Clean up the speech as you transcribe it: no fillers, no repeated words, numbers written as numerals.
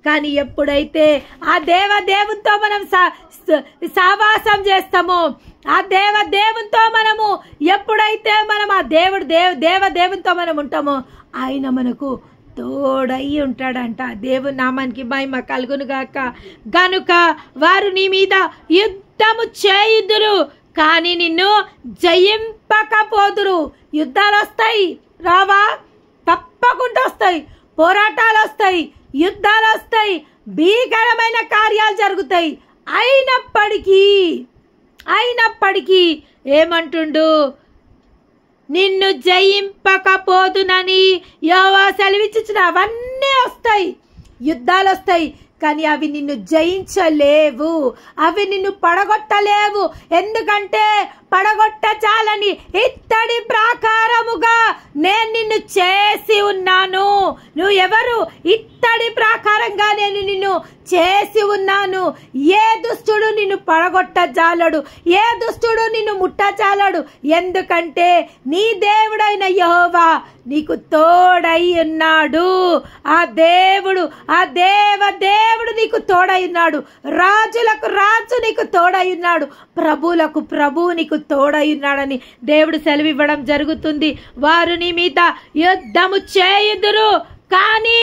కానీ ఎప్పుడైతే ఆ దేవునితో మనం సావాసం చేస్తామో, ఆ దేవునితో మనము ఎప్పుడైతే మనం ఆ దేవునితో మనం ఉంటామో, ఆయన మనకు తోడై ఉంటాడంట. దేవుని నామానికి మహిమ కలుగును గాక. గనుక వారు నీ మీద యుద్ధము చేయుదురు, కానీ నిన్ను జయింపకపోదురు. యుద్ధాలు వస్తాయి, రావా? తప్పకుండా వస్తాయి. పోరాటాలు వస్తాయి, యుద్ధాలు వస్తాయి, భీకరమైన కార్యాలు జరుగుతాయి. అయినప్పటికీ ఏమంటుండు? నిన్ను జయింపకపోదునని యెహోవా సెలవిచ్చుచున్న. అవన్నీ వస్తాయి, యుద్ధాలు వస్తాయి, కానీ అవి నిన్ను జయించలేవు, అవి నిన్ను పడగొట్టలేవు. ఎందుకంటే పడగొట్టచాలని ఇత్తడి ప్రాకారముగా నేను నిన్ను చేసి ఉన్నాను. నువ్వు ఎవరు? ఇత్తడి ప్రాకారంగా నేను నిన్ను చేసి ఉన్నాను. ఏ దుష్టుడు నిన్ను పడగొట్టజాలడు, ఏ దుష్టుడు నిన్ను ముట్టజాలడు. ఎందుకంటే నీ దేవుడైన యెహోవా నీకు తోడై ఉన్నాడు. ఆ దేవుడు నీకు తోడై ఉన్నాడు. రాజులకు రాజు నీకు తోడై ఉన్నాడు. ప్రభువులకు ప్రభువు నీకు తోడై ఉన్నాడని దేవుడు సెలవివ్వడం జరుగుతుంది. వారు నీ మీద యుద్ధము చేయుదురు, కానీ